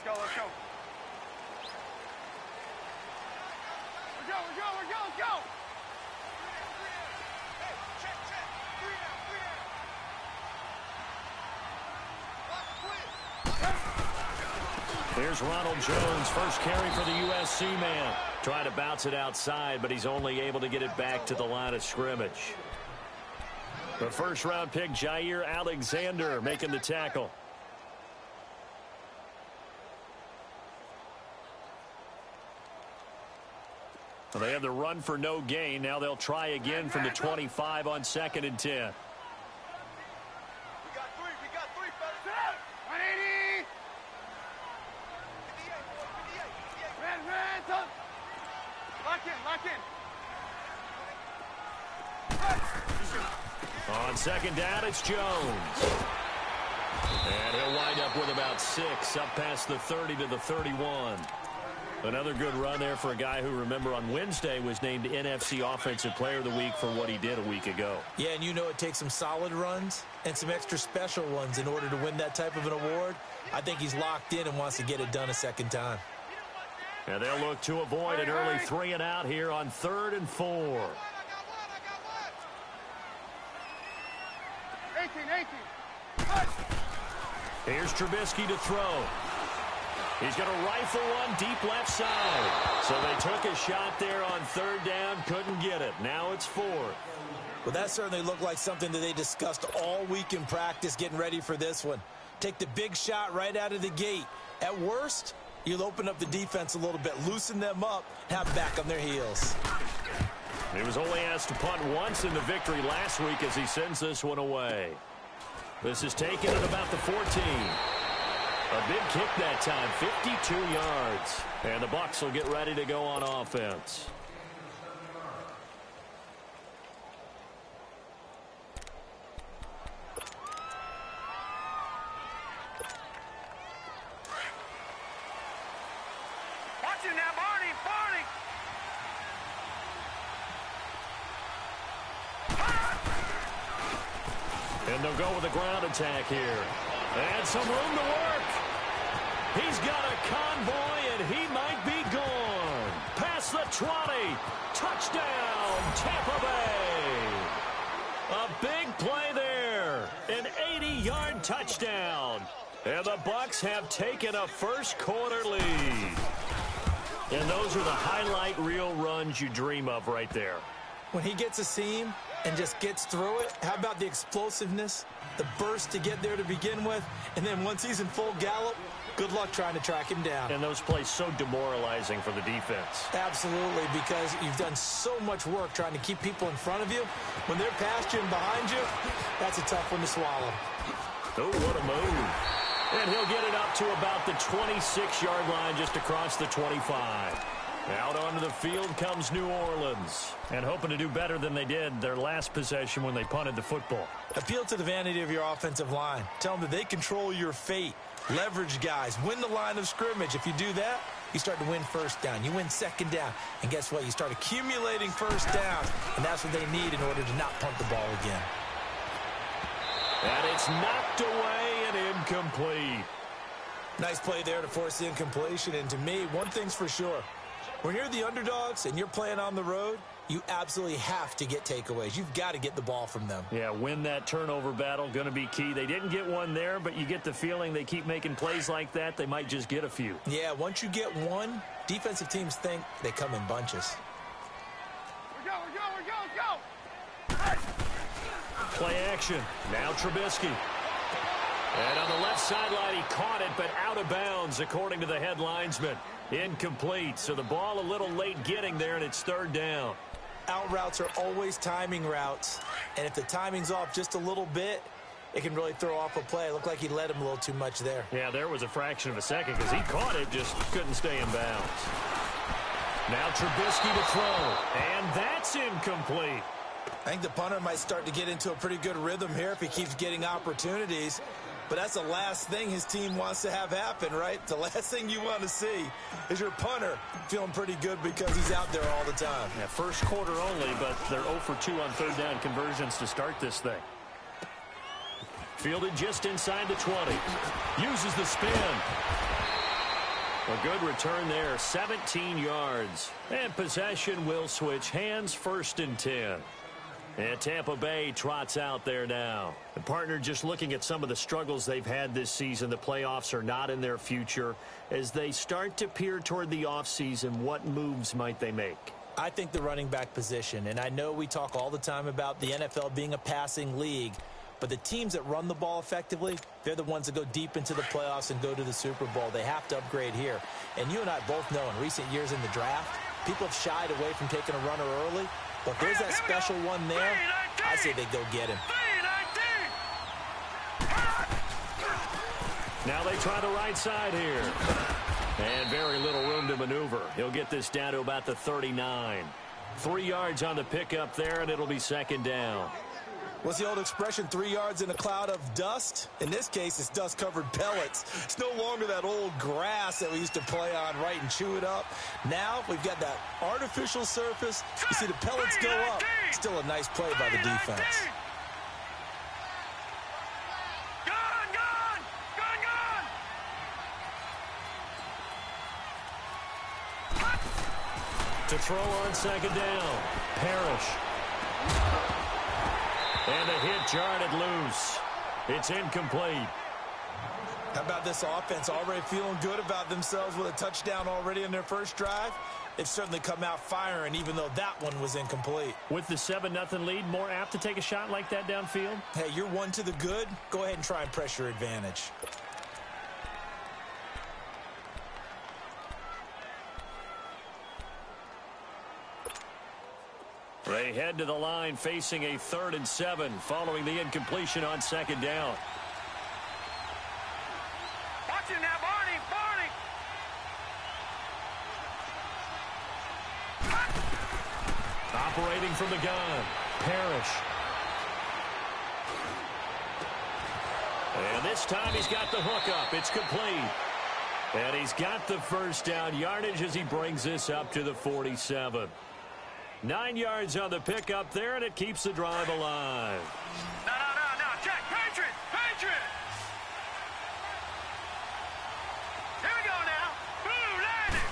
Let's go, let's go. Let's go. Hey, check. 3 out. Here's Ronald Jones, first carry for the USC man. Trying to bounce it outside, but he's only able to get it back to the line of scrimmage. The first-round pick, Jair Alexander, making the tackle. Well, they have the run for no gain. Now they'll try again from the 25 on 2nd and 10. We got three, fellas. 180. 58. Red, up. Lock in. On 2nd down, it's Jones. And he'll wind up with about 6, up past the 30 to the 31. Another good run there for a guy who, remember, on Wednesday was named NFC Offensive Player of the Week for what he did a week ago. Yeah, and you know it takes some solid runs and some extra special ones in order to win that type of an award. I think he's locked in and wants to get it done a second time. And they'll look to avoid an early 3 and out here on 3rd and 4. 18. Here's Trubisky to throw. He's going to rifle one deep left side. So they took a shot there on 3rd down, couldn't get it. Now it's 4th. Well, that certainly looked like something that they discussed all week in practice, getting ready for this one. Take the big shot right out of the gate. At worst, you'll open up the defense a little bit, loosen them up, have them back on their heels. He was only asked to punt once in the victory last week as he sends this one away. This is taken at about the 14. A big kick that time, 52 yards. And the Bucs will get ready to go on offense. Watch it now, Barney. And they'll go with a ground attack here. And some room to work. He's got a convoy, and he might be gone. Past the 20. Touchdown, Tampa Bay. A big play there. An 80-yard touchdown. And the Bucs have taken a first-quarter lead. And those are the highlight reel runs you dream of right there. When he gets a seam and just gets through it, how about the explosiveness, the burst to get there to begin with, and then once he's in full gallop, good luck trying to track him down. And those plays so demoralizing for the defense. Absolutely, because you've done so much work trying to keep people in front of you. When they're past you and behind you, that's a tough one to swallow. Oh, what a move. And he'll get it up to about the 26-yard line just across the 25. Out onto the field comes New Orleans. And hoping to do better than they did their last possession when they punted the football. Appeal to the vanity of your offensive line. Tell them that they control your fate. Leverage guys. Win the line of scrimmage. If you do that, you start to win first down. You win second down. And guess what? You start accumulating first downs. And that's what they need in order to not punt the ball again. And it's knocked away and incomplete. Nice play there to force the incompletion. And to me, one thing's for sure. When you're the underdogs and you're playing on the road, you absolutely have to get takeaways. You've got to get the ball from them. Yeah, win that turnover battle, going to be key. They didn't get one there, but you get the feeling they keep making plays like that, they might just get a few. Yeah, once you get one, defensive teams think they come in bunches. We're go. Play action. Now Trubisky. And on the left sideline, he caught it, but out of bounds, according to the head linesman. Incomplete, so the ball a little late getting there, and it's 3rd down. Out routes are always timing routes, and if the timing's off just a little bit, it can really throw off a play. It looked like he led him a little too much there. Yeah, there was a fraction of a second because he caught it, just couldn't stay in bounds. Now Trubisky to throw, and that's incomplete. I think the punter might start to get into a pretty good rhythm here if he keeps getting opportunities. But that's the last thing his team wants to have happen, right? The last thing you want to see is your punter feeling pretty good because he's out there all the time. Yeah, first quarter only, but they're 0 for 2 on 3rd down conversions to start this thing. Fielded just inside the 20. Uses the spin. A good return there, 17 yards. And possession will switch hands, 1st and 10. And Tampa Bay trots out there now. The partner, just looking at some of the struggles they've had this season, the playoffs are not in their future. As they start to peer toward the offseason, what moves might they make? I think the running back position, and I know we talk all the time about the NFL being a passing league, but the teams that run the ball effectively, they're the ones that go deep into the playoffs and go to the Super Bowl. They have to upgrade here. And you and I both know in recent years in the draft, people have shied away from taking a runner early, but there's that special one there. I say they go get him. Now they try the right side here. And very little room to maneuver. He'll get this down to about the 39. 3 yards on the pickup there, and it'll be 2nd down. What's the old expression, 3 yards in a cloud of dust? In this case, it's dust-covered pellets. It's no longer that old grass that we used to play on, right, and chew it up. Now we've got that artificial surface. You see the pellets go up. Still a nice play by the defense. To throw on 2nd down. Parrish. And the hit jarred loose. It's incomplete. How about this offense already feeling good about themselves with a touchdown already in their first drive? They've certainly come out firing, even though that one was incomplete. With the 7-0 lead, more apt to take a shot like that downfield? Hey, you're one to the good. Go ahead and try and press your advantage. They head to the line facing a 3rd and 7 following the incompletion on 2nd down. Watch it now, Barney! Operating from the gun, Parrish. And this time he's got the hook up. It's complete. And he's got the 1st down yardage as he brings this up to the 47. 9 yards on the pickup there, and it keeps the drive alive. No. Check. Patriots! Here we go now. Boom, landed.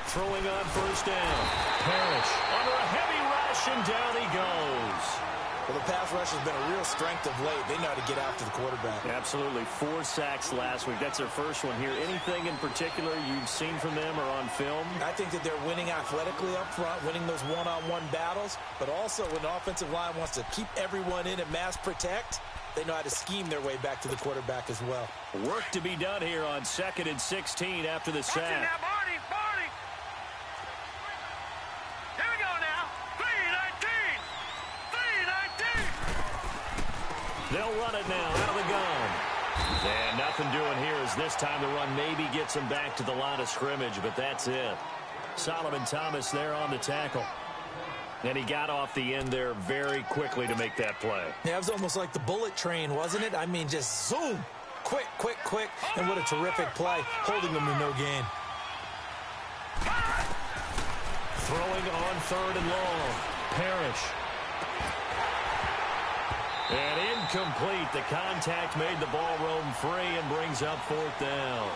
Throwing on 1st down. Parrish under a heavy rush, and down he goes. Well, the pass rush has been a real strength of late. They know how to get after the quarterback. Absolutely. 4 sacks last week. That's their first one here. Anything in particular you've seen from them or on film? I think that they're winning athletically up front, winning those one-on-one battles, but also when the offensive line wants to keep everyone in and mass protect, they know how to scheme their way back to the quarterback as well. Work to be done here on 2nd and 16 after the sack. Watch it now, Barney! Here we go now. 3-19! They'll run it now out of the gun. And nothing doing here as this time the run maybe gets him back to the line of scrimmage, but that's it. Solomon Thomas there on the tackle. And he got off the end there very quickly to make that play. Yeah, it was almost like the bullet train, wasn't it? I mean, just zoom. Quick. And what a terrific play, holding them to no gain. Throwing on 3rd and long. Parrish. And incomplete. The contact made the ball roam free and brings up 4th down.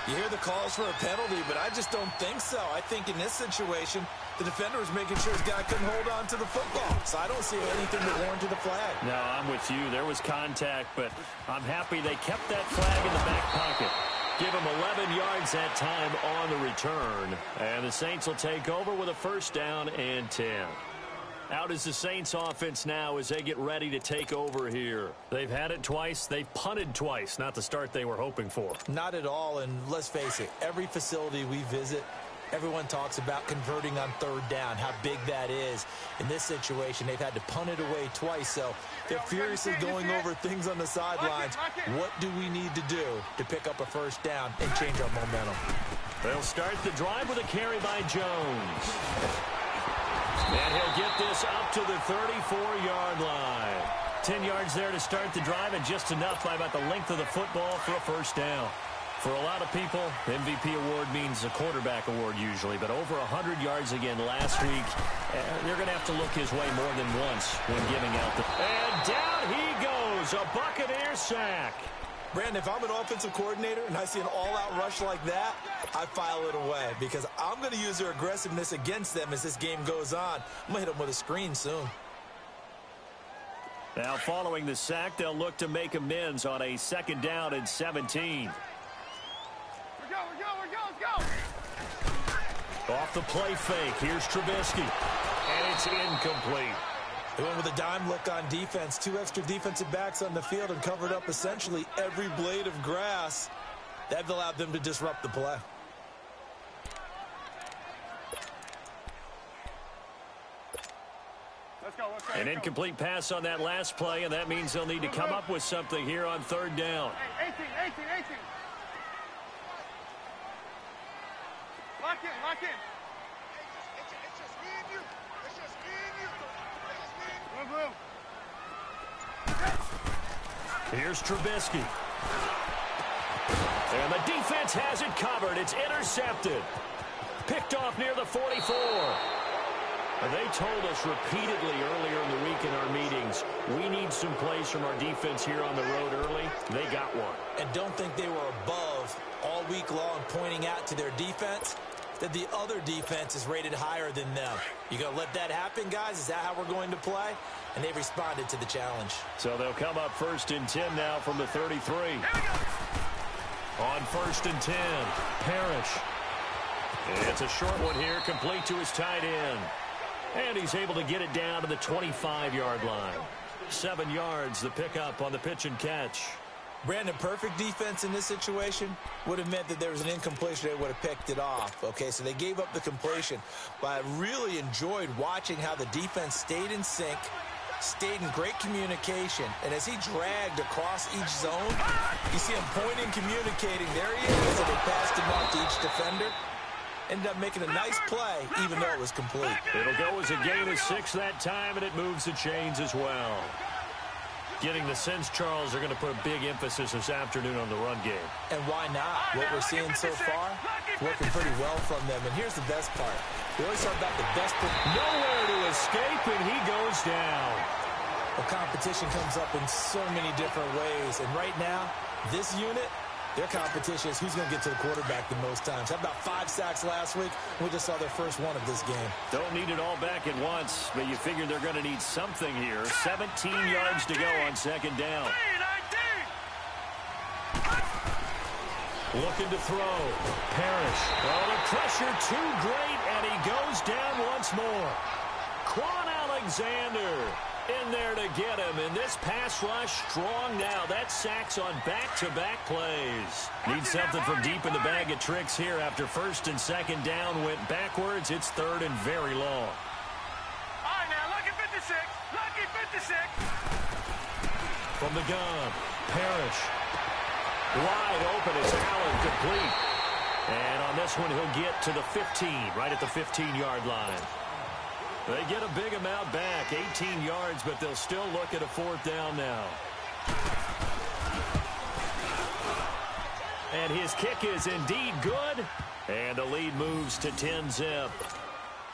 You hear the calls for a penalty, but I just don't think so. I think in this situation, the defender was making sure his guy couldn't hold on to the football. So I don't see anything that warranted the flag. No, I'm with you. There was contact, but I'm happy they kept that flag in the back pocket. Give him 11 yards that time on the return. And the Saints will take over with a 1st down and 10. Out is the Saints offense now as they get ready to take over here. They've had it twice. They've punted twice. Not the start they were hoping for. Not at all, and let's face it, every facility we visit, everyone talks about converting on 3rd down, how big that is. In this situation, they've had to punt it away twice, so they're furiously going over things on the sidelines. What do we need to do to pick up a 1st down and change our momentum? They'll start the drive with a carry by Jones. And he'll get this up to the 34-yard line. 10 yards there to start the drive, and just enough by about the length of the football for a 1st down. For a lot of people, MVP award means a quarterback award usually, but over 100 yards again last week. They're going to have to look his way more than once when giving out the... And down he goes, a Buccaneer sack. Brandon, if I'm an offensive coordinator and I see an all-out rush like that, I file it away because I'm going to use their aggressiveness against them as this game goes on. I'm going to hit them with a screen soon. Now, following the sack, they'll look to make amends on a 2nd down and 17. Let's go. Off the play fake, here's Trubisky. And it's incomplete. They went with a dime look on defense. 2 extra defensive backs on the field and covered up essentially every blade of grass. That allowed them to disrupt the play. Let's go. An incomplete pass on that last play, and that means they'll need to come up with something here on 3rd down. Hey, 18. Lock in. It's just me and you. Here's Trubisky. And the defense has it covered. It's intercepted. Picked off near the 44. They told us repeatedly earlier in the week in our meetings, we need some plays from our defense here on the road early. They got one. And don't think they were above all week long pointing out to their defense that the other defense is rated higher than them. You going to let that happen, guys? Is that how we're going to play? And they responded to the challenge. So they'll come up 1st and 10 now from the 33. On 1st and 10, Parrish. It's a short one here, complete to his tight end. And he's able to get it down to the 25-yard line. 7 yards, the pickup on the pitch and catch. Brandon, perfect defense in this situation would have meant that there was an incompletion. They would have picked it off. Okay, so they gave up the completion. But I really enjoyed watching how the defense stayed in sync, stayed in great communication. And as he dragged across each zone, you see him pointing, communicating. There he is, and they passed him off to each defender. Ended up making a nice play, even though it was complete. It'll go as a gain of 6 that time, and it moves the chains as well. Getting the sense, Charles, are going to put a big emphasis this afternoon on the run game. And why not? What we're seeing so far, working pretty well from them. And here's the best part. We always talk about the best. Nowhere to escape, and he goes down. The competition comes up in so many different ways. And right now, this unit, their competition is who's going to get to the quarterback the most times. How about 5 sacks last week? We just saw their first one of this game. Don't need it all back at once, but you figure they're going to need something here. 17 yards to go on 2nd down. Looking to throw. Parrish. Oh, the pressure too great, and he goes down once more. Quan Alexander in there to get him, and this pass rush strong now. That sacks on back-to-back plays. Need something from deep in the bag of tricks here after 1st and 2nd down went backwards. It's 3rd and very long. All right, now, lucky 56. Lucky 56. From the gun, Parrish. Wide open, it's Allen, complete. And on this one, he'll get to the 15, right at the 15-yard line. They get a big amount back, 18 yards, but they'll still look at a 4th down now. And his kick is indeed good, and the lead moves to 10-zip.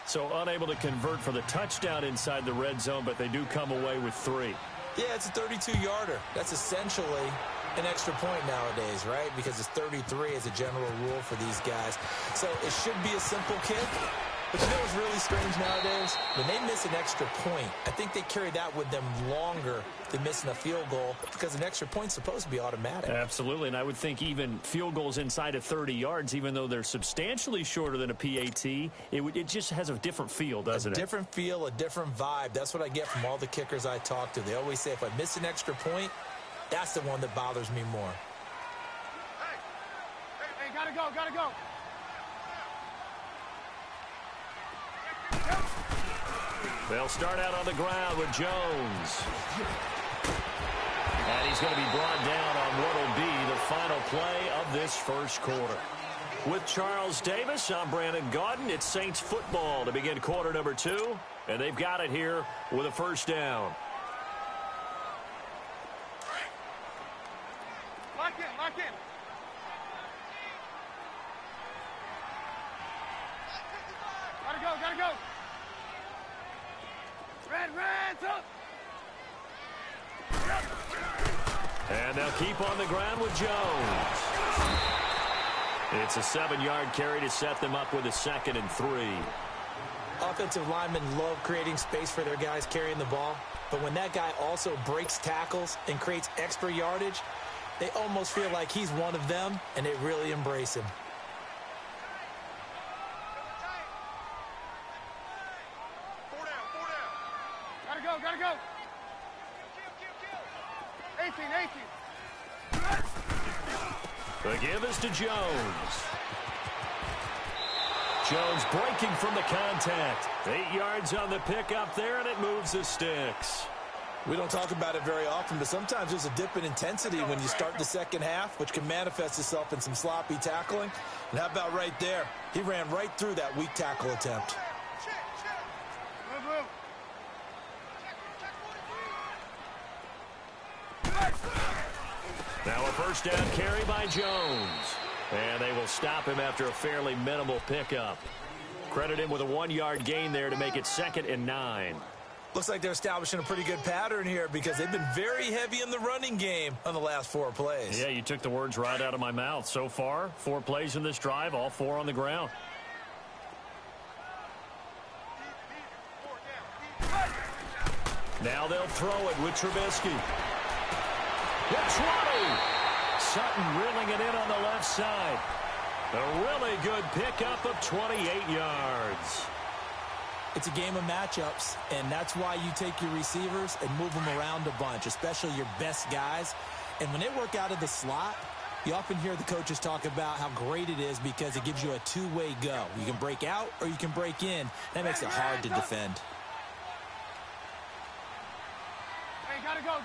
So unable to convert for the touchdown inside the red zone, but they do come away with 3. Yeah, it's a 32-yarder. That's essentially an extra point nowadays, right? Because it's 33 as a general rule for these guys. So it should be a simple kick. But you know what's really strange nowadays? When they miss an extra point, I think they carry that with them longer than missing a field goal because an extra point's supposed to be automatic. Absolutely, and I would think even field goals inside of 30 yards, even though they're substantially shorter than a PAT, it just has a different feel, doesn't it? A different feel, a different vibe. That's what I get from all the kickers I talk to. They always say if I miss an extra point, that's the one that bothers me more. Hey, gotta go. They'll start out on the ground with Jones. And he's going to be brought down on what will be the final play of this first quarter. With Charles Davis, I'm Brandon Gaudin. It's Saints football to begin quarter number 2. And they've got it here with a 1st down. Lock in. Gotta go. Red, up. And they'll keep on the ground with Jones. It's a 7-yard carry to set them up with a 2nd and 3. Offensive linemen love creating space for their guys carrying the ball, but when that guy also breaks tackles and creates extra yardage, they almost feel like he's one of them, and they really embrace him. Gotta go. 18. The give is to Jones. Jones breaking from the contact. 8 yards on the pickup there, and it moves the sticks. We don't talk about it very often, but sometimes there's a dip in intensity when you start the second half, which can manifest itself in some sloppy tackling. And how about right there? He ran right through that weak tackle attempt. Now a first down carry by Jones. And they will stop him after a fairly minimal pickup. Credit him with a 1-yard gain there to make it 2nd and 9. Looks like they're establishing a pretty good pattern here because they've been very heavy in the running game on the last 4 plays. Yeah, you took the words right out of my mouth. So far, 4 plays in this drive, all 4 on the ground. Now they'll throw it with Trubisky. The 20. Sutton reeling it in on the left side. A really good pickup of 28 yards. It's a game of matchups, and that's why you take your receivers and move them around a bunch, especially your best guys. And when they work out of the slot, you often hear the coaches talk about how great it is because it gives you a two-way go. You can break out or you can break in. That makes it hard to defend. Hey, gotta go.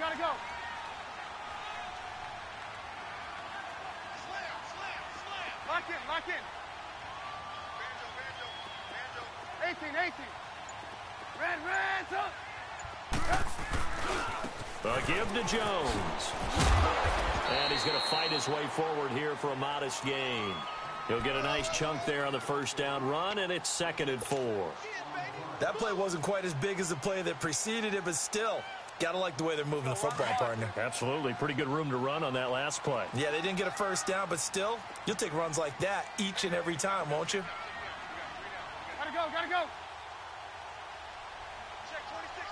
Lock in. 18. Ransom. A give to Jones. And he's going to fight his way forward here for a modest gain. He'll get a nice chunk there on the first down run, and it's 2nd and 4. That play wasn't quite as big as the play that preceded it, but still, gotta like the way they're moving the football, partner. Absolutely. Pretty good room to run on that last play. Yeah, they didn't get a first down, but still, you'll take runs like that each and every time, won't you? Gotta go. Check 26.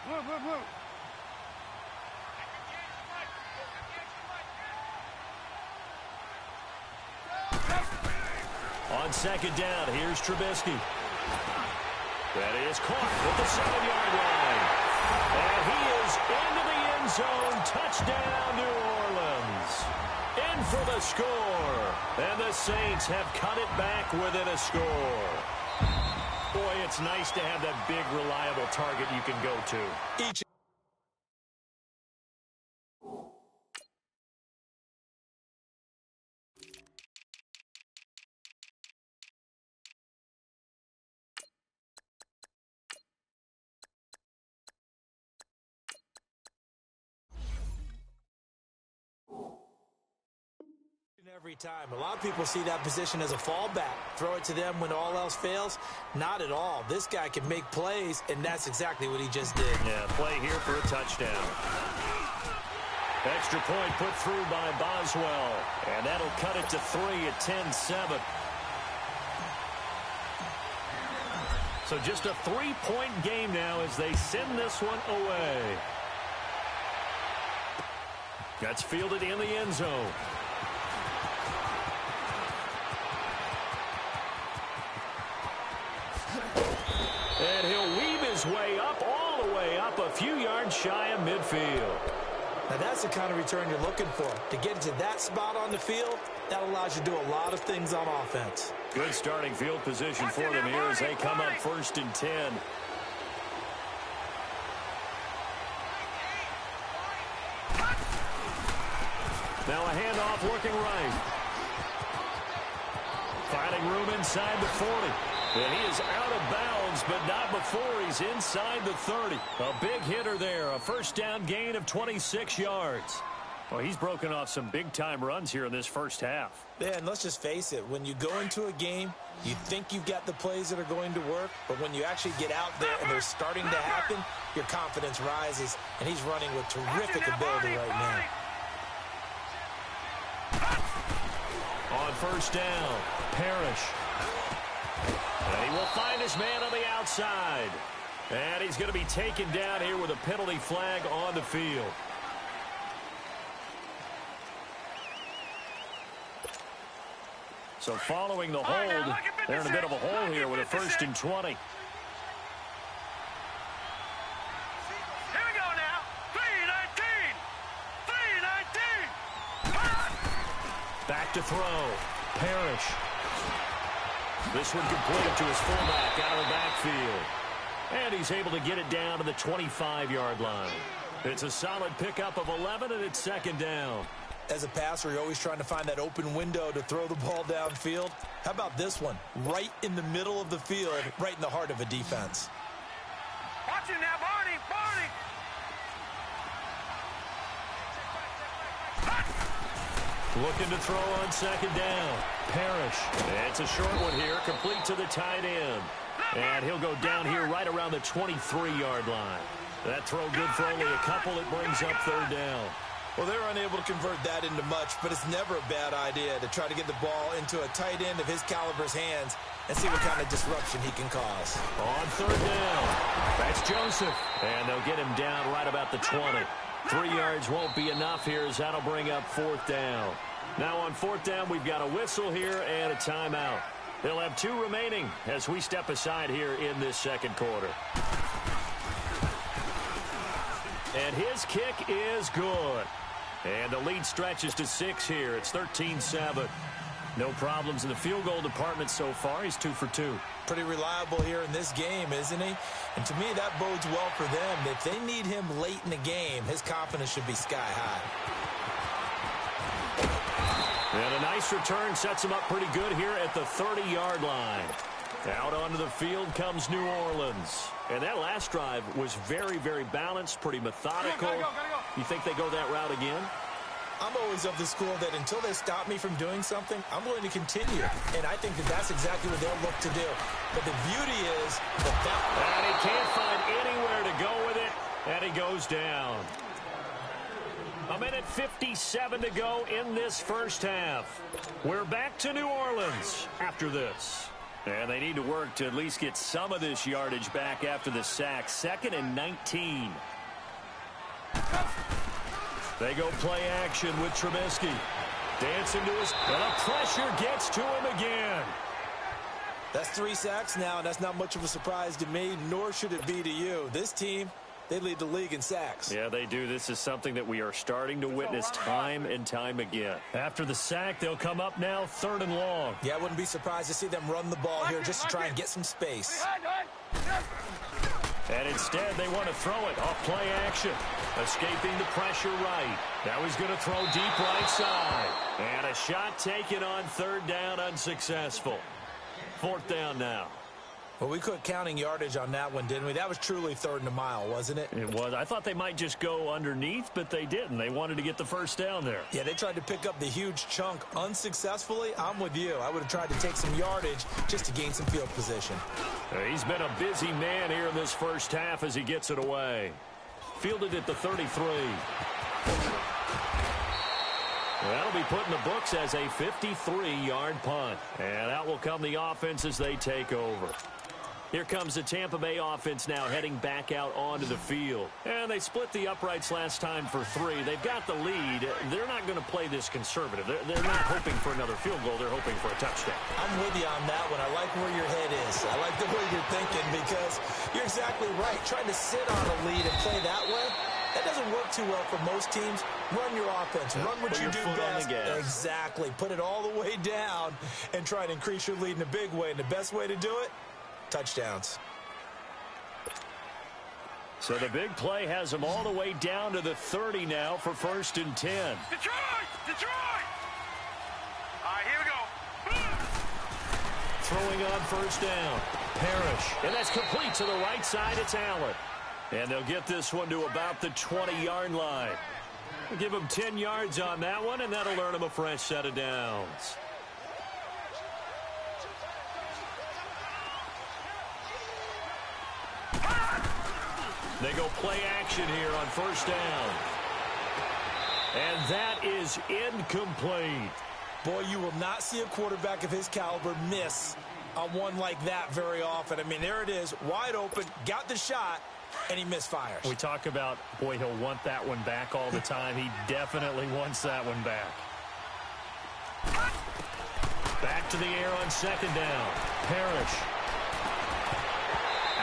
Move. On 2nd down, here's Trubisky. That is caught at the 7-yard line. And he is into the end zone. Touchdown, New Orleans. In for the score. And the Saints have cut it back within a score. Boy, it's nice to have that big, reliable target you can go to. Every time. A lot of people see that position as a fallback. Throw it to them when all else fails. Not at all. This guy can make plays, and that's exactly what he just did. Yeah, play here for a touchdown. Extra point put through by Boswell, and that'll cut it to 3 at 10-7. So just a 3-point game now as they send this one away. That's fielded in the end zone. And he'll weave his way up, all the way up, a few yards shy of midfield. Now that's the kind of return you're looking for. To get into that spot on the field, that allows you to do a lot of things on offense. Good starting field position for them here as they come up 1st and 10. Now a handoff working right. Finding room inside the 40. And he is out of bounds, but not before he's inside the 30. A big hitter there, a first down gain of 26 yards. Well, he's broken off some big-time runs here in this first half. Yeah, and let's just face it. When you go into a game, you think you've got the plays that are going to work, but when you actually get out there and they're starting to happen, your confidence rises, and he's running with terrific ability right now. On first down, Parrish. And he will find his man on the outside. And he's going to be taken down here with a penalty flag on the field. So following the hold, they're in a bit of a hole here with a 1st and 20. Here we go now. 3-19. 3-19. Back to throw. Parrish. This one complete to his fullback out of the backfield. And he's able to get it down to the 25-yard line. It's a solid pickup of 11, and it's 2nd down. As a passer, you're always trying to find that open window to throw the ball downfield. How about this one? Right in the middle of the field, right in the heart of a defense. Watch him now, Barney. Looking to throw on 2nd down. Parrish. It's a short one here, complete to the tight end. And he'll go down here right around the 23-yard line. That throw good for only a couple. It brings up 3rd down. Well, they're unable to convert that into much, but it's never a bad idea to try to get the ball into a tight end of his caliber's hands and see what kind of disruption he can cause. On 3rd down, that's Joseph. And they'll get him down right about the 20. 3 yards won't be enough here as that'll bring up 4th down. Now on 4th down, we've got a whistle here and a timeout. They'll have 2 remaining as we step aside here in this 2nd quarter. And his kick is good. And the lead stretches to 6 here. It's 13-7. No problems in the field goal department so far. He's 2 for 2. Pretty reliable here in this game, isn't he? And to me, that bodes well for them. If they need him late in the game, his confidence should be sky high. And a nice return sets him up pretty good here at the 30-yard line. Out onto the field comes New Orleans. And that last drive was very, very balanced, pretty methodical. Gotta go. You think they go that route again? I'm always of the school that until they stop me from doing something, I'm going to continue. And I think that that's exactly what they'll look to do. But the beauty is that... And he can't find anywhere to go with it, and he goes down. 1:57 to go in this first half. We're back to New Orleans after this. And they need to work to at least get some of this yardage back after the sack. 2nd and 19. They go play action with Trubisky. Dancing to his... And the pressure gets to him again. That's 3 sacks now, and that's not much of a surprise to me, nor should it be to you. This team, they lead the league in sacks. Yeah, they do. This is something that we are starting to witness time and time again. After the sack, they'll come up now 3rd and long. Yeah, I wouldn't be surprised to see them run the ball here just to try and get some space. And instead, they want to throw it off play action. Escaping the pressure right. Now he's going to throw deep right side. And a shot taken on 3rd down, unsuccessful. 4th down now. Well, we quit counting yardage on that one, didn't we? That was truly 3rd and a mile, wasn't it? It was. I thought they might just go underneath, but they didn't. They wanted to get the 1st down there. Yeah, they tried to pick up the huge chunk unsuccessfully. I'm with you. I would have tried to take some yardage just to gain some field position. He's been a busy man here in this first half as he gets it away. Fielded at the 33. That'll be put in the books as a 53-yard punt. And out will come the offense as they take over. Here comes the Tampa Bay offense now heading back out onto the field. And they split the uprights last time for 3. They've got the lead. They're not going to play this conservative. They're not hoping for another field goal. They're hoping for a touchdown. I'm with you on that one. I like where your head is. I like the way you're thinking because you're exactly right. Trying to sit on a lead and play that way, that doesn't work too well for most teams. Run your offense. Run what you do best. Exactly. Put it all the way down and try to increase your lead in a big way. And the best way to do it, touchdowns. So the big play has them all the way down to the 30 now for 1st and 10. Detroit! All right, here we go. Throwing on 1st down. Parrish. And that's complete to the right side. It's Allen. And they'll get this one to about the 20-yard line. We'll give him 10 yards on that one, and that'll earn him a fresh set of downs. They go play action here on first down. And that is incomplete. Boy, you will not see a quarterback of his caliber miss on one like that very often. I mean, there it is, wide open, got the shot, and he misfires. We talk about, boy, he'll want that one back all the time. He definitely wants that one back. Back to the air on second down. Parrish.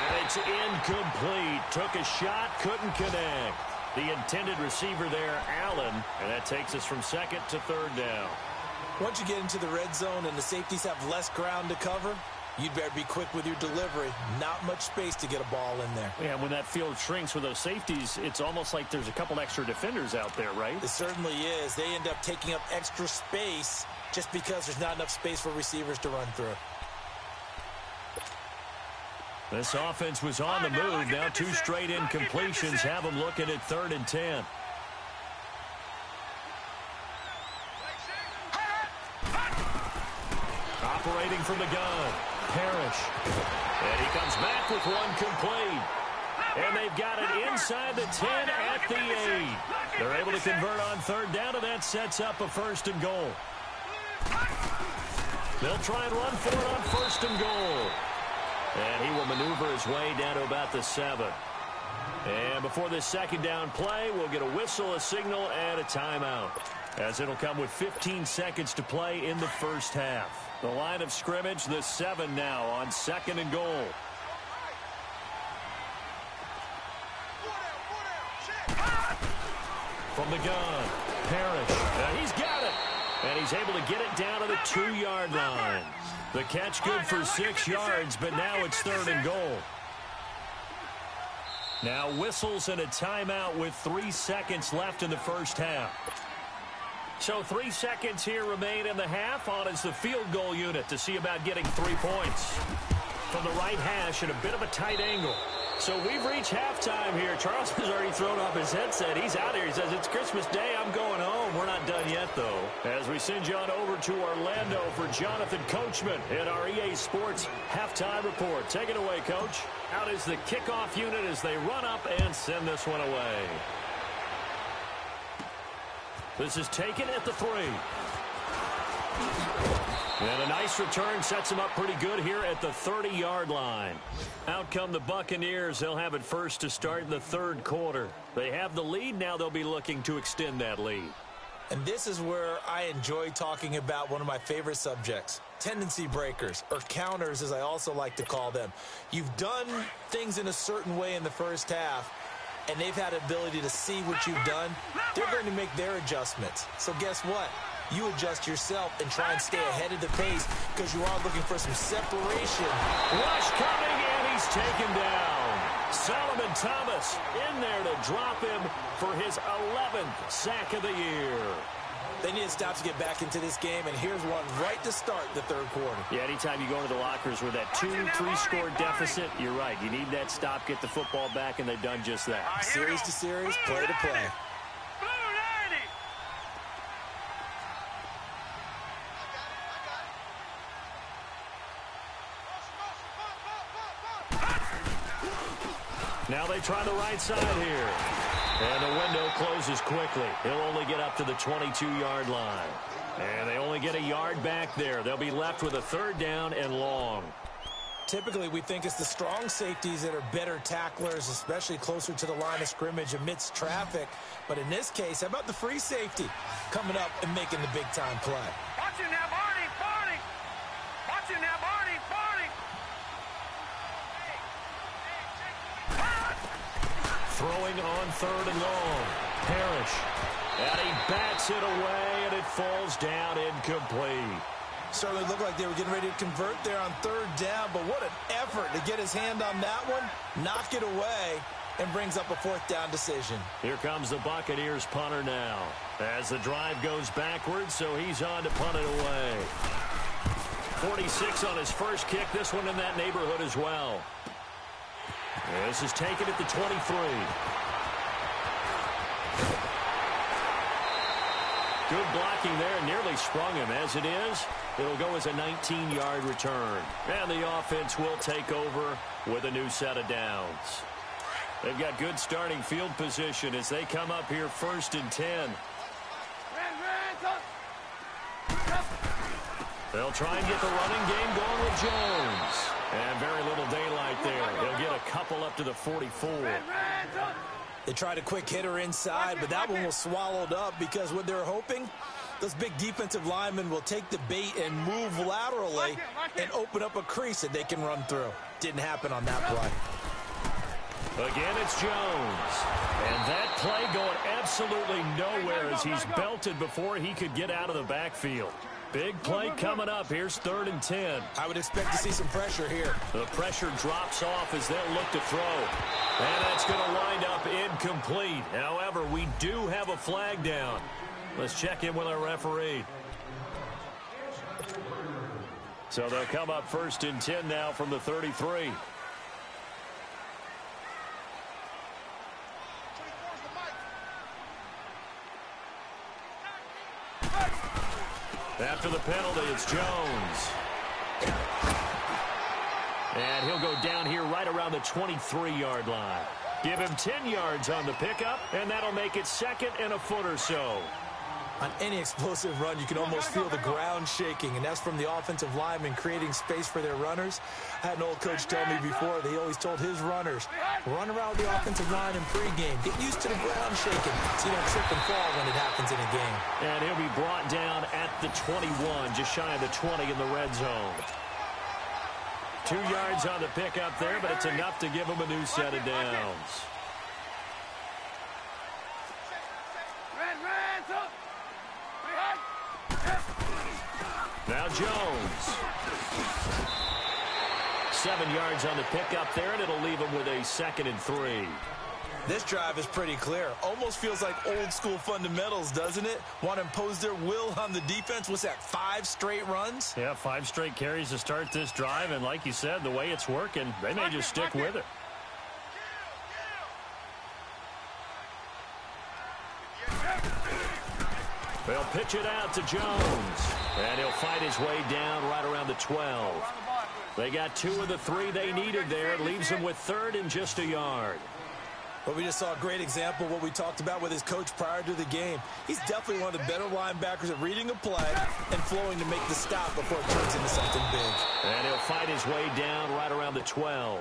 And it's incomplete. Took a shot, couldn't connect. The intended receiver there, Allen, and that takes us from second to third down. Once you get into the red zone and the safeties have less ground to cover, you'd better be quick with your delivery. Not much space to get a ball in there. Yeah, when that field shrinks with those safeties, it's almost like there's a couple extra defenders out there, right? It certainly is. They end up taking up extra space just because there's not enough space for receivers to run through. This offense was on the move. Now 2 straight incompletions have them looking at 3rd and 10. Operating from the gun, Parrish. And he comes back with one complete. And they've got it inside the 10 at the 8. They're able to convert on 3rd down, and that sets up a 1st and goal. They'll try and run for it on 1st and goal. And he will maneuver his way down to about the 7. And before this 2nd down play, we'll get a whistle, a signal, and a timeout, as it'll come with 15 seconds to play in the first half. The line of scrimmage, the 7 now on 2nd and goal. From the gun, Parrish. And he's got it. And he's able to get it down to the 2-yard line. The catch good for 6 yards, but now it's 3rd and goal. Now whistles and a timeout with 3 seconds left in the first half. So 3 seconds here remain in the half. On is the field goal unit to see about getting 3 points. From the right hash at a bit of a tight angle. So we've reached halftime here. Charles has already thrown off his headset. He's out here. He says, it's Christmas Day. I'm going home. We're not done yet, though. As we send you on over to Orlando for Jonathan Coachman in our EA Sports Halftime Report. Take it away, Coach. Out is the kickoff unit as they run up and send this one away. This is taken at the 3. And a nice return sets him up pretty good here at the 30-yard line. Out come the Buccaneers. They'll have it first to start in the 3rd quarter. They have the lead. Now they'll be looking to extend that lead. And this is where I enjoy talking about one of my favorite subjects, tendency breakers, or counters as I also like to call them. You've done things in a certain way in the first half, and they've had ability to see what you've done. They're going to make their adjustments. So guess what? You adjust yourself and try and stay ahead of the pace because you are looking for some separation. Rush coming, and he's taken down. Solomon Thomas in there to drop him for his 11th sack of the year. They need to stop to get back into this game, and here's one right to start the 3rd quarter. Yeah, anytime you go into the lockers with that 2-3-score deficit, you're right. You need that stop, get the football back, and they've done just that. Series to series, play to play. Now they try the right side here. And the window closes quickly. He'll only get up to the 22-yard line. And they only get a yard back there. They'll be left with a 3rd down and long. Typically, we think it's the strong safeties that are better tacklers, especially closer to the line of scrimmage amidst traffic. But in this case, how about the free safety coming up and making the big-time play? Watch it now, Barney, Barney. Watch it now, Barney, Barney. Throwing on 3rd and long. Parrish. And he bats it away, and it falls down incomplete. Certainly looked like they were getting ready to convert there on 3rd down, but what an effort to get his hand on that one, knock it away, and brings up a 4th down decision. Here comes the Buccaneers punter now. As the drive goes backwards, so he's on to punt it away. 46 on his first kick, this one in that neighborhood as well. This is taken at the 23. Good blocking there, nearly sprung him. As it is, it'll go as a 19-yard return. And the offense will take over with a new set of downs. They've got good starting field position as they come up here 1st and 10. They'll try and get the running game going with Jones. And very little daylight there. He'll get a couple up to the 44. They tried a quick hitter inside, but that one was swallowed up because what they're hoping, those big defensive linemen will take the bait and move laterally and open up a crease that they can run through. Didn't happen on that play. Again, it's Jones. And that play going absolutely nowhere as he's belted before he could get out of the backfield. Big play coming up. Here's 3rd and 10. I would expect to see some pressure here. The pressure drops off as they'll look to throw. And that's going to wind up incomplete. However, we do have a flag down. Let's check in with our referee. So they'll come up 1st and 10 now from the 33. After the penalty, it's Jones. And he'll go down here right around the 23-yard line. Give him 10 yards on the pickup, and that'll make it 2nd and a foot or so. On any explosive run, you can almost feel the ground shaking, and that's from the offensive linemen creating space for their runners. I had an old coach tell me before, they always told his runners, run around the offensive line in pregame. Get used to the ground shaking so you don't trip and fall when it happens in a game. And he'll be brought down at the 21, just shy of the 20 in the red zone. 2 yards on the pickup there, but it's enough to give him a new set of downs. Now Jones. 7 yards on the pickup there, and it'll leave him with a 2nd and 3. This drive is pretty clear. Almost feels like old school fundamentals, doesn't it? Want to impose their will on the defense. What's that, 5 straight runs? Yeah, 5 straight carries to start this drive, and like you said, the way it's working, they may just stick with it. They'll pitch it out to Jones. And he'll fight his way down right around the 12. They got 2 of the 3 they needed there. It leaves them with 3rd and just a yard. Well, we just saw a great example of what we talked about with his coach prior to the game. He's definitely one of the better linebackers at reading a play and flowing to make the stop before it turns into something big. And he'll fight his way down right around the 12.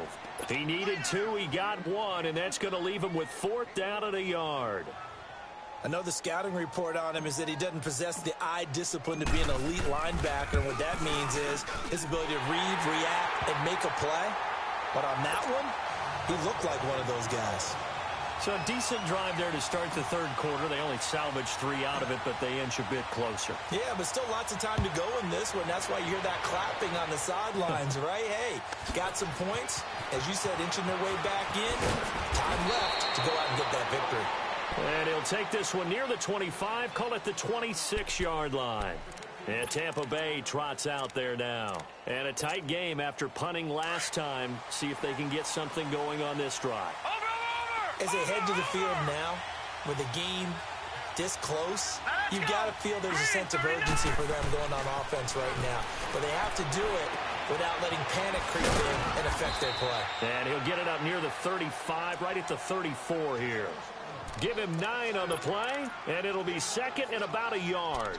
He needed 2, he got 1, and that's going to leave him with 4th down and a yard. I know the scouting report on him is that he doesn't possess the eye discipline to be an elite linebacker, and what that means is his ability to read, react, and make a play. But on that one, he looked like one of those guys. So a decent drive there to start the 3rd quarter. They only salvaged 3 out of it, but they inch a bit closer. Yeah, but still lots of time to go in this one. That's why you hear that clapping on the sidelines, right? Hey, got some points. As you said, inching their way back in. Time left to go out and get that victory. And he'll take this one near the 25, call it the 26-yard line. And Tampa Bay trots out there now. And a tight game after punting last time. See if they can get something going on this drive. As they head to the field now, with the game this close, you've got to feel there's a sense of urgency for them going on offense right now. But they have to do it without letting panic creep in and affect their play. And he'll get it up near the 35, right at the 34 here. Give him 9 on the play, and it'll be 2nd and about a yard.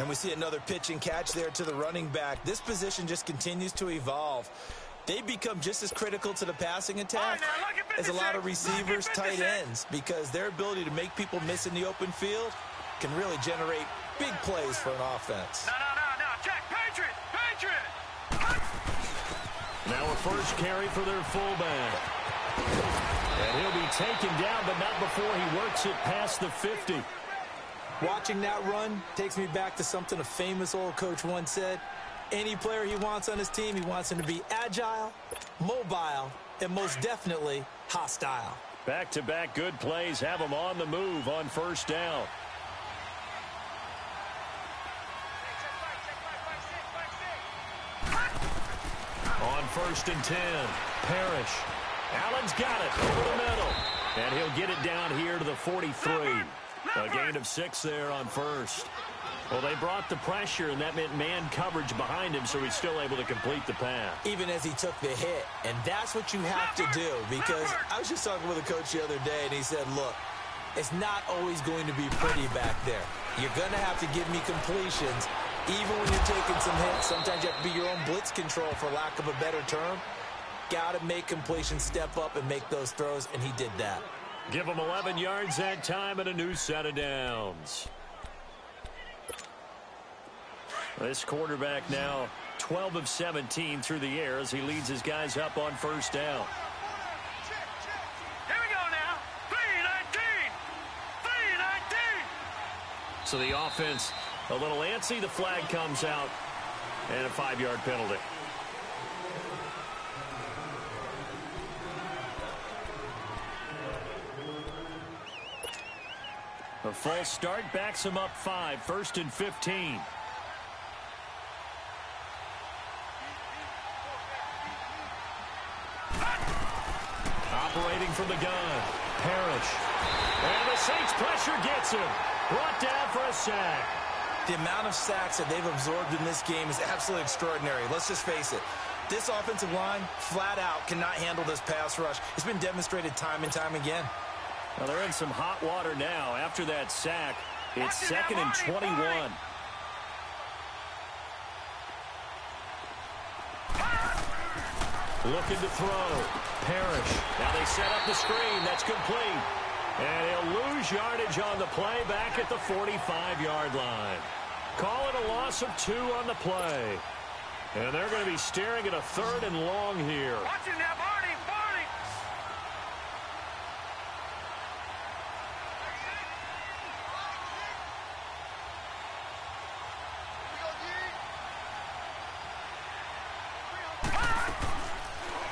And we see another pitch and catch there to the running back. This position just continues to evolve. They become just as critical to the passing attack as a lot of receivers, tight ends, because their ability to make people miss in the open field can really generate big plays for an offense. No. Check. Patriot. Now a first carry for their fullback. And he'll be taken down, but not before he works it past the 50. Watching that run takes me back to something a famous old coach once said. Any player he wants on his team, he wants him to be agile, mobile, and most definitely hostile. Back-to-back good plays have him on the move on 1st down. On 1st and 10, Parrish. Allen's got it over the middle. And he'll get it down here to the 43. A gain of 6 there on first. Well, they brought the pressure, and that meant man coverage behind him, so he's still able to complete the pass. Even as he took the hit, and that's what you have to do, because I was just talking with a coach the other day, and he said, look, it's not always going to be pretty back there. You're going to have to give me completions, even when you're taking some hits. Sometimes you have to be your own blitz control, for lack of a better term. Got to make completions, step up, and make those throws, and he did that. Give him 11 yards that time and a new set of downs. This quarterback now 12 of 17 through the air as he leads his guys up on first down. Here we go now. 3-19. 3-19. So the offense a little antsy. The flag comes out and a 5-yard penalty. A false start backs him up 5, 1st and 15. Operating from the gun, Parrish. And the Saints pressure gets him. Brought down for a sack. The amount of sacks that they've absorbed in this game is absolutely extraordinary. Let's just face it. This offensive line, flat out, cannot handle this pass rush. It's been demonstrated time and time again. Well, they're in some hot water now. After that sack, it's 2nd and 21. Looking to throw. Parrish. Now they set up the screen. That's complete. And he'll lose yardage on the play back at the 45-yard line. Call it a loss of 2 on the play. And they're going to be staring at a 3rd and long here. Watch it now, Barney. Barney.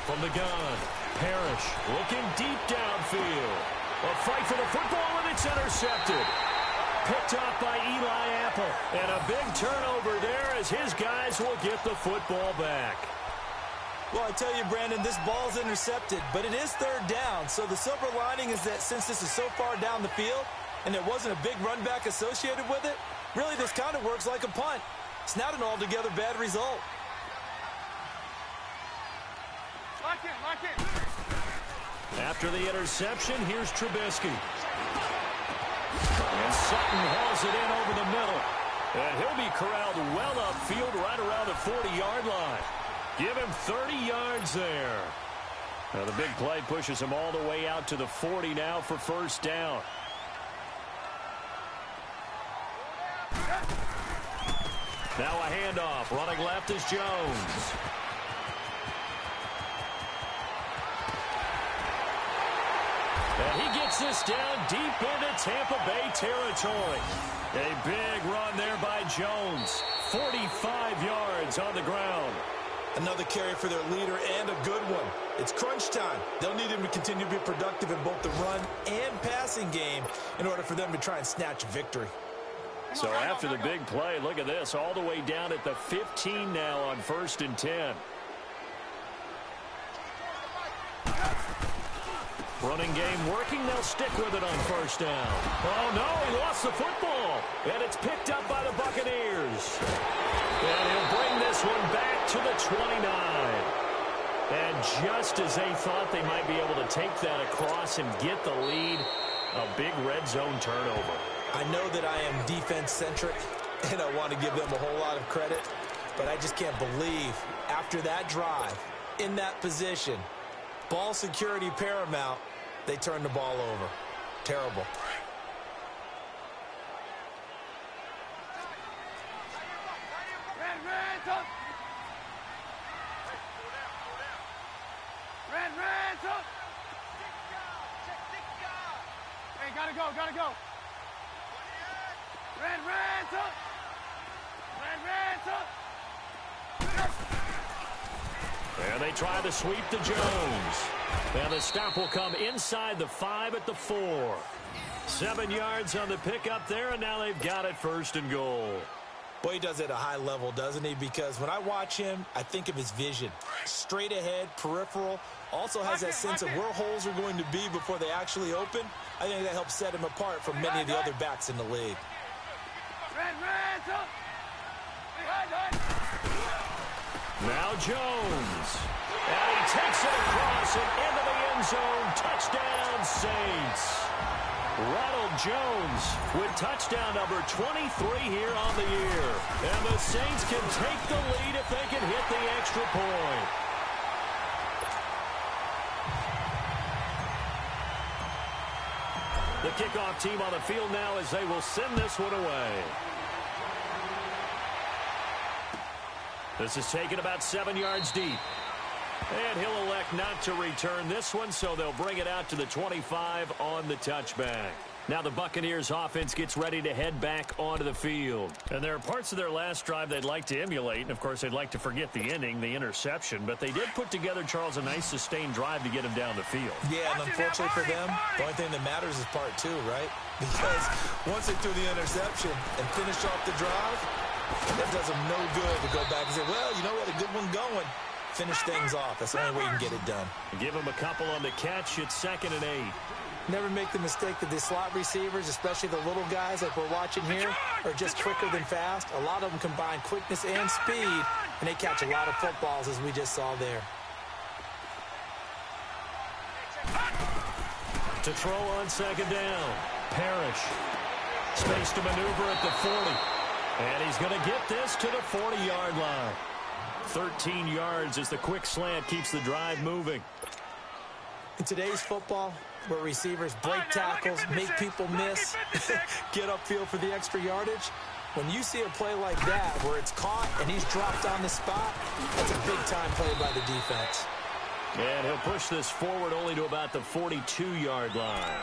From the gun, Parrish looking deep downfield. A fight for the football, and it's intercepted. Picked off by Eli Apple. And a big turnover there as his guys will get the football back. Well, I tell you, Brandon, this ball's intercepted, but it is 3rd down. So the silver lining is that since this is so far down the field and there wasn't a big run back associated with it, really this kind of works like a punt. It's not an altogether bad result. Lock in, lock in. After the interception, here's Trubisky. And Sutton hauls it in over the middle. And he'll be corralled well upfield right around the 40-yard line. Give him 30 yards there. Now the big play pushes him all the way out to the 40 now for first down. Now a handoff. Running left is Jones. And he gets this down deep into Tampa Bay territory. A big run there by Jones. 45 yards on the ground. Another carry for their leader and a good one. It's crunch time. They'll need him to continue to be productive in both the run and passing game in order for them to try and snatch victory. So after the big play, look at this, all the way down at the 15 now on 1st and 10. Running game working. They'll stick with it on first down. Oh, no, he lost the football. And it's picked up by the Buccaneers. And he'll bring this one back to the 29. And just as they thought they might be able to take that across and get the lead, a big red zone turnover. I know that I am defense-centric, and I want to give them a whole lot of credit, but I just can't believe after that drive, in that position, ball security paramount, they turned the ball over. Terrible. Hey, gotta go, gotta go. Red, And they try to sweep to Jones. And the stop will come inside the 5 at the 4. 7 yards on the pickup there, and now they've got it 1st and goal. Well, he does it at a high level, doesn't he? Because when I watch him, I think of his vision. Straight ahead, peripheral. Also has that sense of where holes are going to be before they actually open. I think that helps set him apart from many of the other backs in the league. Now Jones. And he takes it across and into the end zone. Touchdown, Saints. Ronald Jones with touchdown number 23 here on the year. And the Saints can take the lead if they can hit the extra point. The kickoff team on the field now as they will send this one away. This is taken about 7 yards deep. And he'll elect not to return this one, so they'll bring it out to the 25 on the touchback. Now the Buccaneers offense gets ready to head back onto the field. And there are parts of their last drive they'd like to emulate. And, of course, they'd like to forget the ending, the interception. But they did put together, Charles, a nice sustained drive to get him down the field. Yeah, and unfortunately for them, the only thing that matters is part two, right? Because once they threw the interception and finished off the drive, that does them no good to go back and say, well, you know what, a good one going. Finish things off. That's the only way you can get it done. Give him a couple on the catch. It's 2nd and 8. Never make the mistake that the slot receivers, especially the little guys like we're watching here, are just quicker than fast. A lot of them combine quickness and speed, and they catch a lot of footballs, as we just saw there. To throw on 2nd down. Parrish. Space to maneuver at the 40. And he's going to get this to the 40-yard line. 13 yards as the quick slant keeps the drive moving. In today's football, where receivers break tackles, make people miss, get upfield for the extra yardage, when you see a play like that where it's caught and he's dropped on the spot, that's a big-time play by the defense. And he'll push this forward only to about the 42-yard line.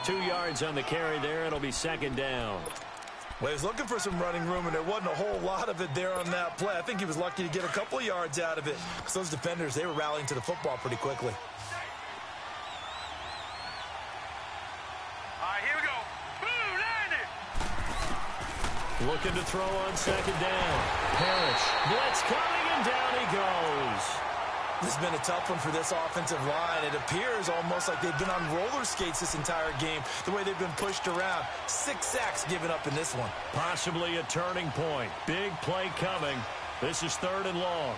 2 yards on the carry there. It'll be 2nd down. Well, he was looking for some running room, and there wasn't a whole lot of it there on that play. I think he was lucky to get a couple of yards out of it because those defenders, they were rallying to the football pretty quickly. All right, here we go. Boom, landed. Looking to throw on 2nd down. Parrish. Blitz coming, and down he goes. This has been a tough one for this offensive line. It appears almost like they've been on roller skates this entire game, the way they've been pushed around. 6 sacks given up in this one. Possibly a turning point. Big play coming. This is 3rd and long.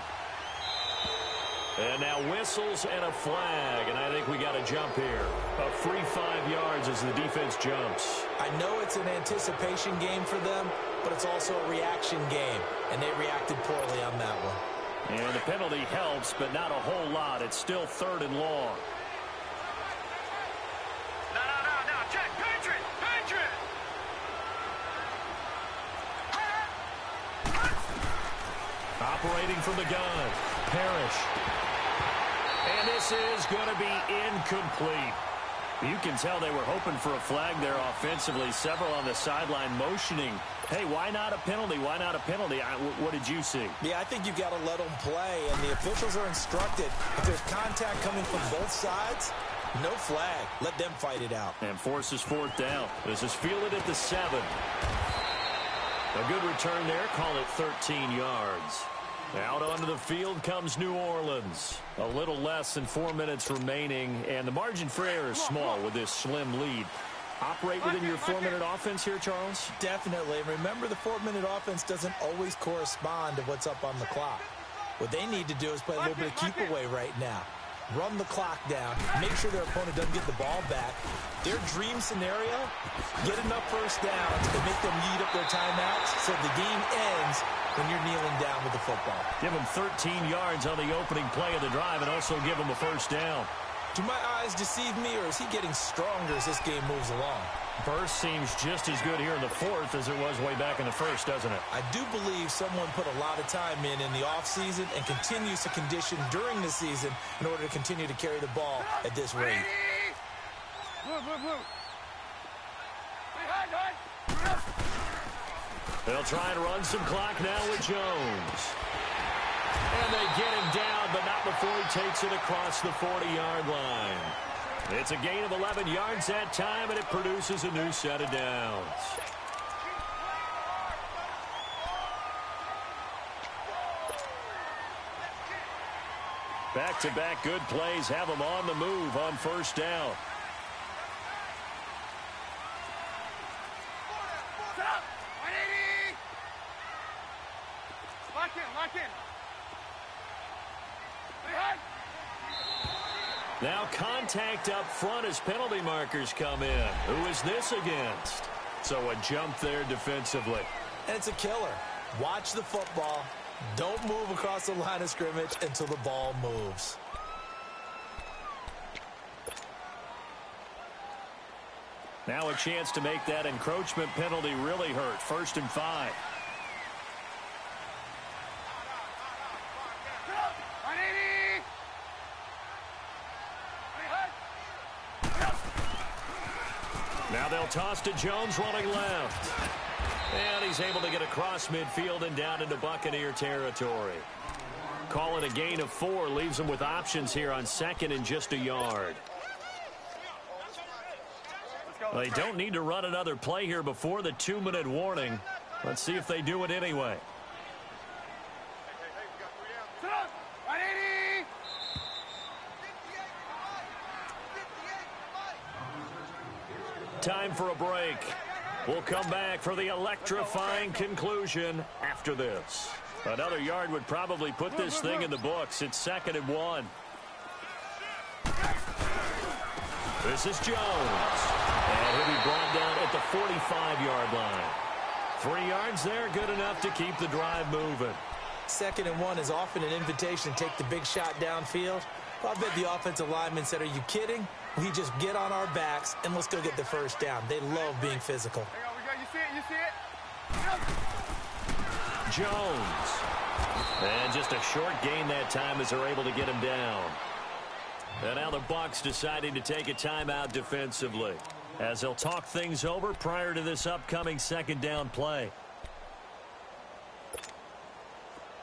And now whistles and a flag, and I think we got a jump here. A free 5 yards as the defense jumps. I know it's an anticipation game for them, but it's also a reaction game, and they reacted poorly on that one. And the penalty helps, but not a whole lot. It's still 3rd and long. No, check, pinch it. Operating from the gun. Parrish. And this is going to be incomplete. You can tell they were hoping for a flag there offensively. Several on the sideline motioning. Hey, why not a penalty? Why not a penalty? What did you see? Yeah, I think you've got to let them play, and the officials are instructed. If there's contact coming from both sides, no flag. Let them fight it out. And forces 4th down. This is fielded at the 7. A good return there. Call it 13 yards. Out onto the field comes New Orleans. A little less than 4 minutes remaining, and the margin for error is small with this slim lead. Operate within your 4-minute offense here, Charles? Definitely. Remember, the 4-minute offense doesn't always correspond to what's up on the clock. What they need to do is play a little bit of keep away right now. Run the clock down. Make sure their opponent doesn't get the ball back. Their dream scenario, get enough first downs to make them eat up their timeouts so the game ends when you're kneeling down with the football. Give them 13 yards on the opening play of the drive and also give them a first down. Do my eyes deceive me, or is he getting stronger as this game moves along? Burst seems just as good here in the 4th as it was way back in the 1st, doesn't it? I do believe someone put a lot of time in the offseason and continues to condition during the season in order to continue to carry the ball at this rate. They'll try and run some clock now with Jones. And they get him down, but not before he takes it across the 40-yard line. It's a gain of 11 yards that time, and it produces a new set of downs. Back-to-back good plays have them on the move on first down. Now contact up front as penalty markers come in. Who is this against? So a jump there defensively. And it's a killer. Watch the football. Don't move across the line of scrimmage until the ball moves. Now a chance to make that encroachment penalty really hurt. 1st and 5. Now they'll toss to Jones running left. And he's able to get across midfield and down into Buccaneer territory. Call it a gain of 4. Leaves them with options here on 2nd and just a yard. They don't need to run another play here before the 2-minute warning. Let's see if they do it anyway. Time for a break. We'll come back for the electrifying conclusion after this. Another yard would probably put this thing in the books. It's 2nd and 1. This is Jones. And he'll be brought down at the 45-yard line. 3 yards there, good enough to keep the drive moving. 2nd and 1 is often an invitation to take the big shot downfield. Well, I bet the offensive lineman said, are you kidding? We just get on our backs and let's go get the first down. They love being physical. You see it? Jones. And just a short gain that time as they're able to get him down. And now the Bucs deciding to take a timeout defensively as they'll talk things over prior to this upcoming 2nd down play.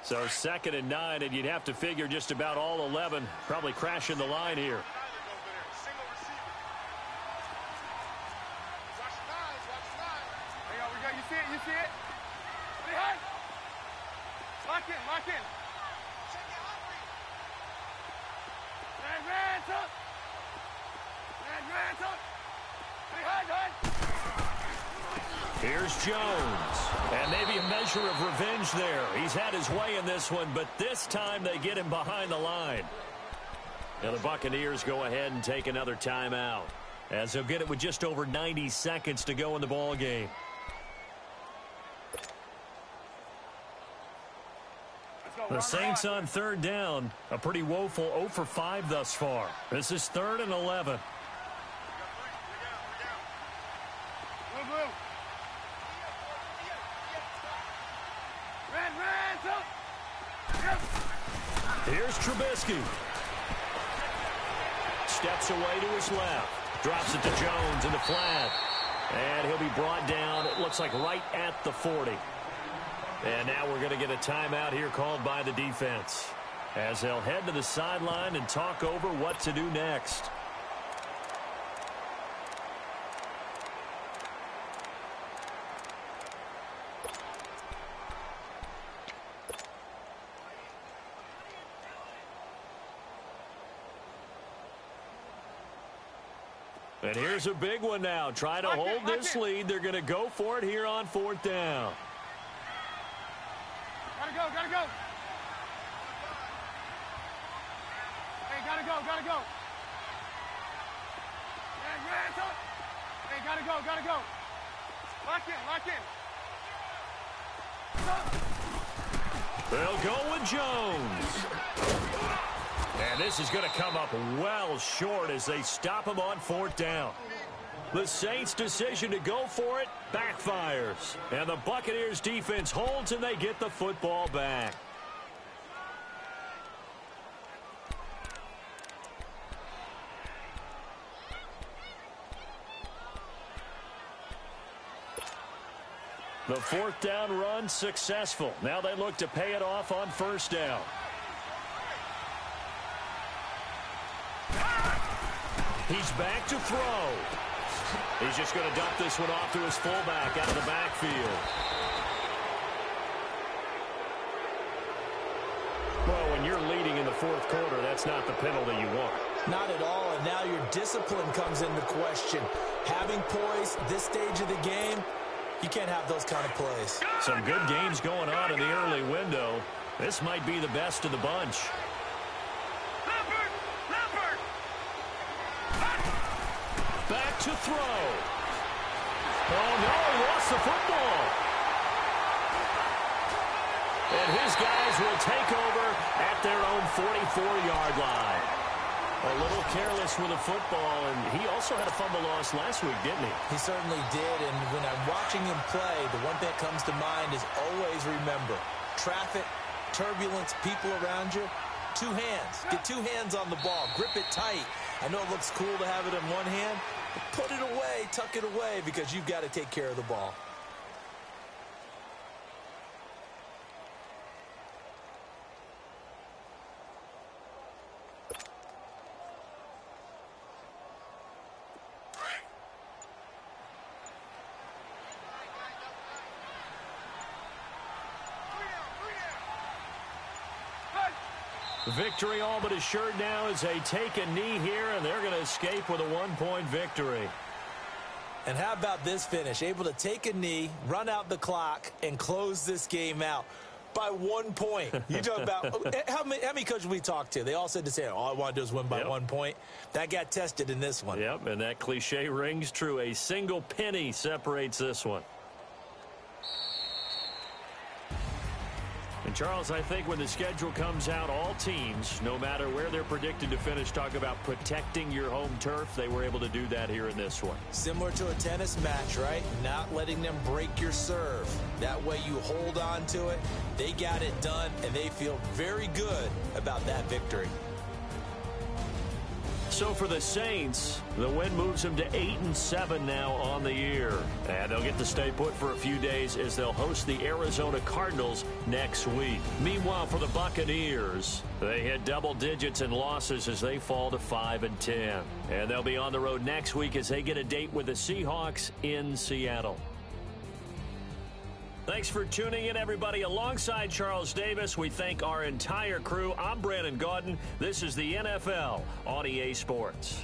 So 2nd and 9, and you'd have to figure just about all 11 probably crashing the line here. You see it? Lock in. Here's Jones. And maybe a measure of revenge there. He's had his way in this one, but this time they get him behind the line. Now the Buccaneers go ahead and take another timeout as they'll get it with just over 90 seconds to go in the ball game. The Saints on 3rd down, a pretty woeful 0 for 5 thus far. This is 3rd and 11. Here's Trubisky. Steps away to his left. Drops it to Jones in the flat. And he'll be brought down, it looks like right at the 40. And now we're going to get a timeout here called by the defense as they'll head to the sideline and talk over what to do next. And here's a big one now. Trying to hold this lead. They're going to go for it here on 4th down. Gotta go. Hey, gotta go. Hey, gotta go. Lock in. They'll go with Jones. And this is going to come up well short as they stop him on 4th down. The Saints' decision to go for it backfires. And the Buccaneers' defense holds and they get the football back. The 4th down run successful. Now they look to pay it off on 1st down. He's back to throw. He's just going to dump this one off to his fullback out of the backfield. Well, when you're leading in the fourth quarter, that's not the penalty you want. Not at all, and now your discipline comes into question. Having poise this stage of the game, you can't have those kind of plays. Some good games going on in the early window. This might be the best of the bunch. Back to throw. Oh, no, he lost the football. And his guys will take over at their own 44-yard line. A little careless with the football, and he also had a fumble loss last week, didn't he? He certainly did, and when I'm watching him play, the one thing that comes to mind is always remember, traffic, turbulence, people around you, two hands. Get two hands on the ball. Grip it tight. I know it looks cool to have it in one hand, but put it away, tuck it away, because you've got to take care of the ball. Victory all but assured now as they take a knee here, and they're going to escape with a one-point victory. And how about this finish? Able to take a knee, run out the clock, and close this game out by 1 point. You talk about how many coaches we talked to? They all said the same. All I want to do is win by 1 point. That got tested in this one. Yep, and that cliche rings true. A single penny separates this one. And, Charles, I think when the schedule comes out, all teams, no matter where they're predicted to finish, talk about protecting your home turf. They were able to do that here in this one. Similar to a tennis match, right? Not letting them break your serve. That way you hold on to it. They got it done, and they feel very good about that victory. So for the Saints, the win moves them to 8-7 now on the year. And they'll get to stay put for a few days as they'll host the Arizona Cardinals next week. Meanwhile, for the Buccaneers, they hit double digits in losses as they fall to 5-10. And they'll be on the road next week as they get a date with the Seahawks in Seattle. Thanks for tuning in, everybody. Alongside Charles Davis, we thank our entire crew. I'm Brandon Gaudin. This is the NFL on EA Sports.